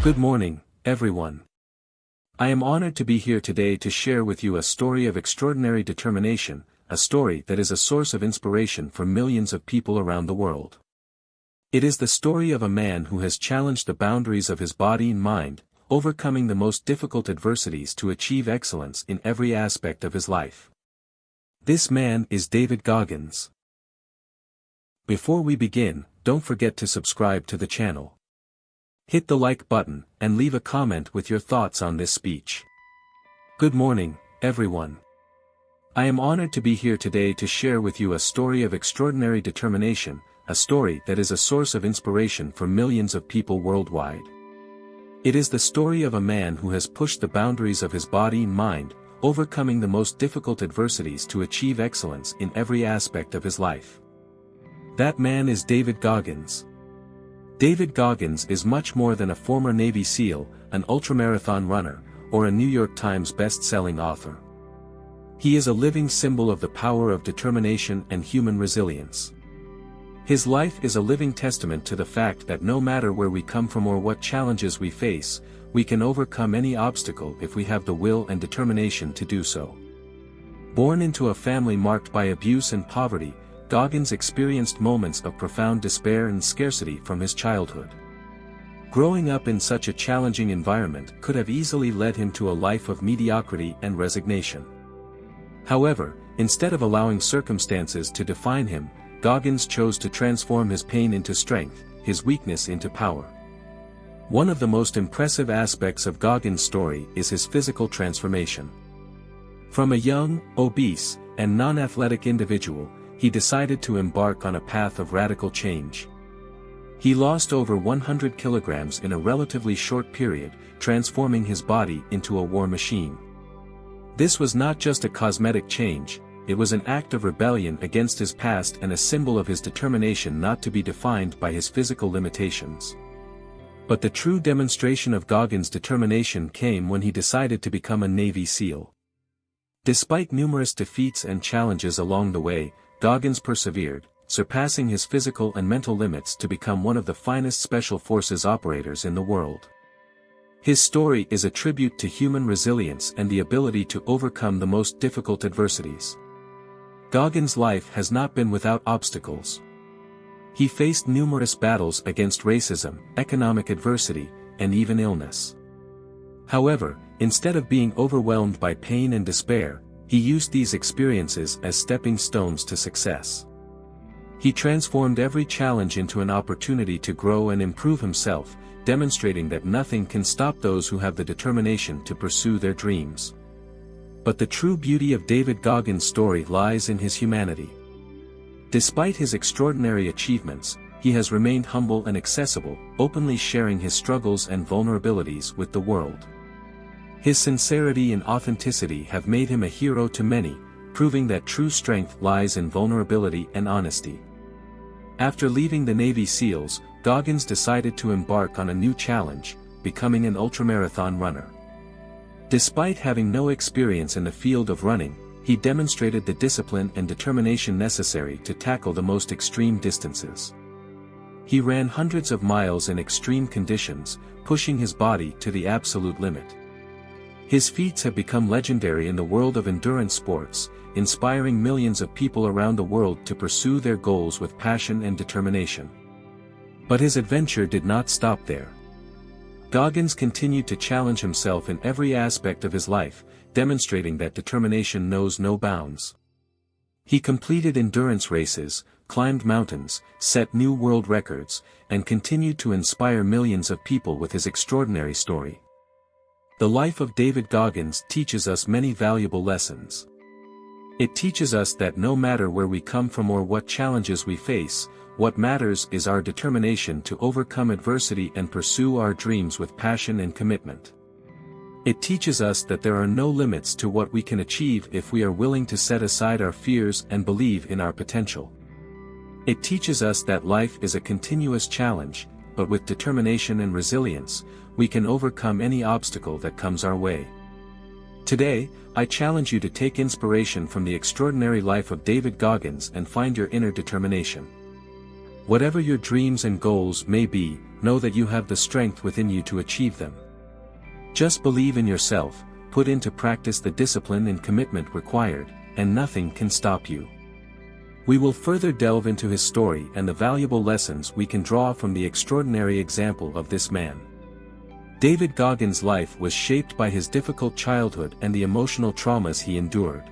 Good morning, everyone. I am honored to be here today to share with you a story of extraordinary determination, a story that is a source of inspiration for millions of people around the world. It is the story of a man who has challenged the boundaries of his body and mind, overcoming the most difficult adversities to achieve excellence in every aspect of his life. This man is David Goggins. Before we begin, don't forget to subscribe to the channel. Hit the like button, and leave a comment with your thoughts on this speech. Good morning, everyone. I am honored to be here today to share with you a story of extraordinary determination, a story that is a source of inspiration for millions of people worldwide. It is the story of a man who has pushed the boundaries of his body and mind, overcoming the most difficult adversities to achieve excellence in every aspect of his life. That man is David Goggins. David Goggins is much more than a former Navy SEAL, an ultramarathon runner, or a New York Times best-selling author. He is a living symbol of the power of determination and human resilience. His life is a living testament to the fact that no matter where we come from or what challenges we face, we can overcome any obstacle if we have the will and determination to do so. Born into a family marked by abuse and poverty, Goggins experienced moments of profound despair and scarcity from his childhood. Growing up in such a challenging environment could have easily led him to a life of mediocrity and resignation. However, instead of allowing circumstances to define him, Goggins chose to transform his pain into strength, his weakness into power. One of the most impressive aspects of Goggins' story is his physical transformation. From a young, obese, and non-athletic individual, he decided to embark on a path of radical change. He lost over 100 kilograms in a relatively short period, transforming his body into a war machine. This was not just a cosmetic change, it was an act of rebellion against his past and a symbol of his determination not to be defined by his physical limitations. But the true demonstration of Goggins' determination came when he decided to become a Navy SEAL. Despite numerous defeats and challenges along the way, Goggins persevered, surpassing his physical and mental limits to become one of the finest special forces operators in the world. His story is a tribute to human resilience and the ability to overcome the most difficult adversities. Goggins' life has not been without obstacles. He faced numerous battles against racism, economic adversity, and even illness. However, instead of being overwhelmed by pain and despair, he used these experiences as stepping stones to success. He transformed every challenge into an opportunity to grow and improve himself, demonstrating that nothing can stop those who have the determination to pursue their dreams. But the true beauty of David Goggins' story lies in his humanity. Despite his extraordinary achievements, he has remained humble and accessible, openly sharing his struggles and vulnerabilities with the world. His sincerity and authenticity have made him a hero to many, proving that true strength lies in vulnerability and honesty. After leaving the Navy SEALs, Goggins decided to embark on a new challenge, becoming an ultramarathon runner. Despite having no experience in the field of running, he demonstrated the discipline and determination necessary to tackle the most extreme distances. He ran hundreds of miles in extreme conditions, pushing his body to the absolute limit. His feats have become legendary in the world of endurance sports, inspiring millions of people around the world to pursue their goals with passion and determination. But his adventure did not stop there. Goggins continued to challenge himself in every aspect of his life, demonstrating that determination knows no bounds. He completed endurance races, climbed mountains, set new world records, and continued to inspire millions of people with his extraordinary story. The life of David Goggins teaches us many valuable lessons. It teaches us that no matter where we come from or what challenges we face, what matters is our determination to overcome adversity and pursue our dreams with passion and commitment. It teaches us that there are no limits to what we can achieve if we are willing to set aside our fears and believe in our potential. It teaches us that life is a continuous challenge, but with determination and resilience, we can overcome any obstacle that comes our way. Today, I challenge you to take inspiration from the extraordinary life of David Goggins and find your inner determination. Whatever your dreams and goals may be, know that you have the strength within you to achieve them. Just believe in yourself, put into practice the discipline and commitment required, and nothing can stop you. We will further delve into his story and the valuable lessons we can draw from the extraordinary example of this man. David Goggins' life was shaped by his difficult childhood and the emotional traumas he endured.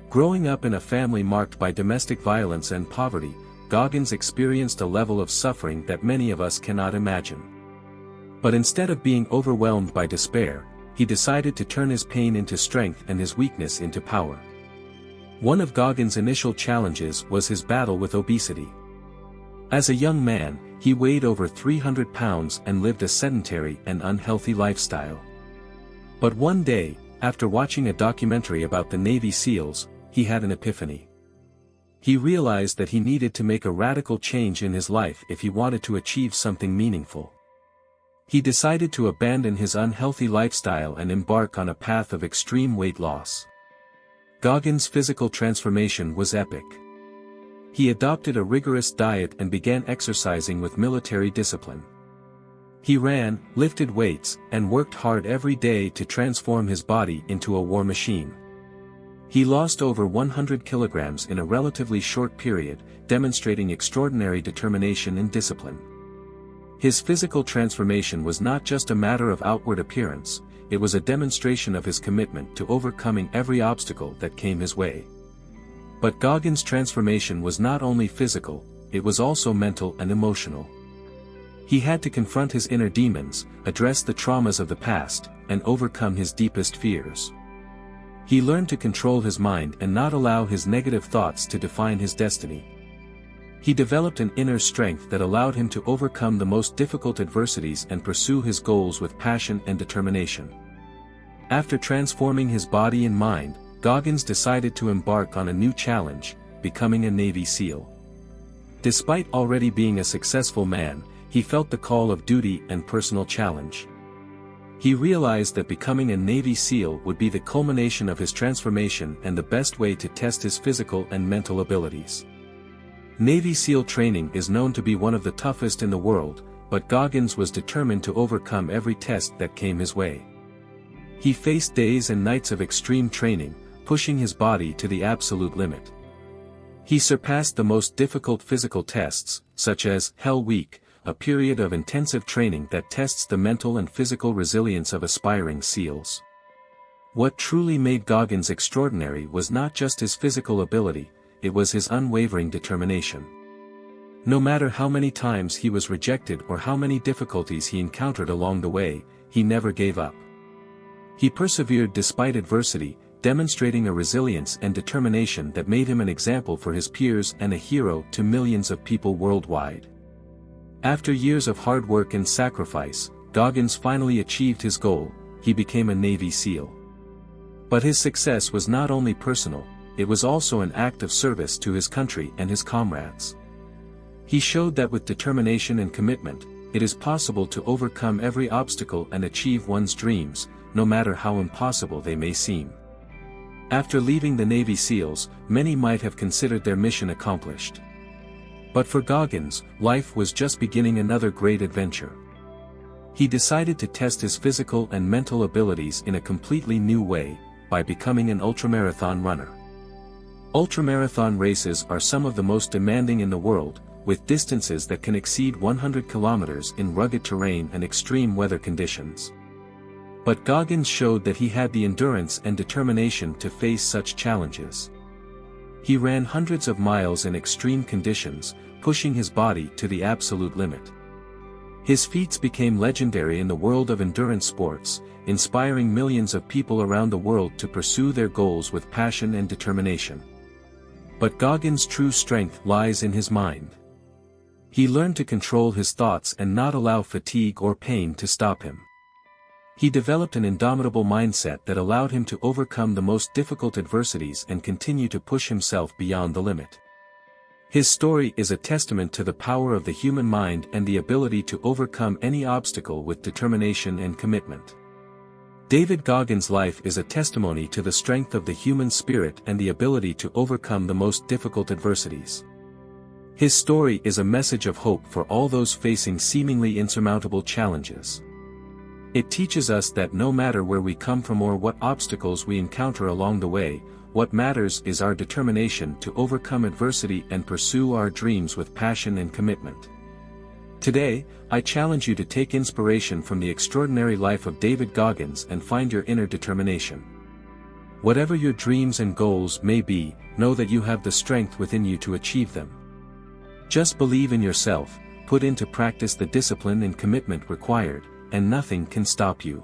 Growing up in a family marked by domestic violence and poverty, Goggins experienced a level of suffering that many of us cannot imagine. But instead of being overwhelmed by despair, he decided to turn his pain into strength and his weakness into power. One of Goggins' initial challenges was his battle with obesity. As a young man, he weighed over 300 pounds and lived a sedentary and unhealthy lifestyle. But one day, after watching a documentary about the Navy SEALs, he had an epiphany. He realized that he needed to make a radical change in his life if he wanted to achieve something meaningful. He decided to abandon his unhealthy lifestyle and embark on a path of extreme weight loss. Goggins' physical transformation was epic. He adopted a rigorous diet and began exercising with military discipline. He ran, lifted weights, and worked hard every day to transform his body into a war machine. He lost over 100 kilograms in a relatively short period, demonstrating extraordinary determination and discipline. His physical transformation was not just a matter of outward appearance, it was a demonstration of his commitment to overcoming every obstacle that came his way. But Goggins' transformation was not only physical, it was also mental and emotional. He had to confront his inner demons, address the traumas of the past, and overcome his deepest fears. He learned to control his mind and not allow his negative thoughts to define his destiny. He developed an inner strength that allowed him to overcome the most difficult adversities and pursue his goals with passion and determination. After transforming his body and mind, Goggins decided to embark on a new challenge, becoming a Navy SEAL. Despite already being a successful man, he felt the call of duty and personal challenge. He realized that becoming a Navy SEAL would be the culmination of his transformation and the best way to test his physical and mental abilities. Navy SEAL training is known to be one of the toughest in the world, but Goggins was determined to overcome every test that came his way. He faced days and nights of extreme training, pushing his body to the absolute limit. He surpassed the most difficult physical tests, such as Hell Week, a period of intensive training that tests the mental and physical resilience of aspiring SEALs. What truly made Goggins extraordinary was not just his physical ability, it was his unwavering determination. No matter how many times he was rejected or how many difficulties he encountered along the way, he never gave up. He persevered despite adversity, demonstrating a resilience and determination that made him an example for his peers and a hero to millions of people worldwide. After years of hard work and sacrifice, Goggins finally achieved his goal, he became a Navy SEAL. But his success was not only personal, it was also an act of service to his country and his comrades. He showed that with determination and commitment, it is possible to overcome every obstacle and achieve one's dreams, no matter how impossible they may seem. After leaving the Navy SEALs, many might have considered their mission accomplished. But for Goggins, life was just beginning another great adventure. He decided to test his physical and mental abilities in a completely new way, by becoming an ultramarathon runner. Ultramarathon races are some of the most demanding in the world, with distances that can exceed 100 kilometers in rugged terrain and extreme weather conditions. But Goggins showed that he had the endurance and determination to face such challenges. He ran hundreds of miles in extreme conditions, pushing his body to the absolute limit. His feats became legendary in the world of endurance sports, inspiring millions of people around the world to pursue their goals with passion and determination. But Goggins' true strength lies in his mind. He learned to control his thoughts and not allow fatigue or pain to stop him. He developed an indomitable mindset that allowed him to overcome the most difficult adversities and continue to push himself beyond the limit. His story is a testament to the power of the human mind and the ability to overcome any obstacle with determination and commitment. David Goggins' life is a testimony to the strength of the human spirit and the ability to overcome the most difficult adversities. His story is a message of hope for all those facing seemingly insurmountable challenges. It teaches us that no matter where we come from or what obstacles we encounter along the way, what matters is our determination to overcome adversity and pursue our dreams with passion and commitment. Today, I challenge you to take inspiration from the extraordinary life of David Goggins and find your inner determination. Whatever your dreams and goals may be, know that you have the strength within you to achieve them. Just believe in yourself, put into practice the discipline and commitment required, and nothing can stop you.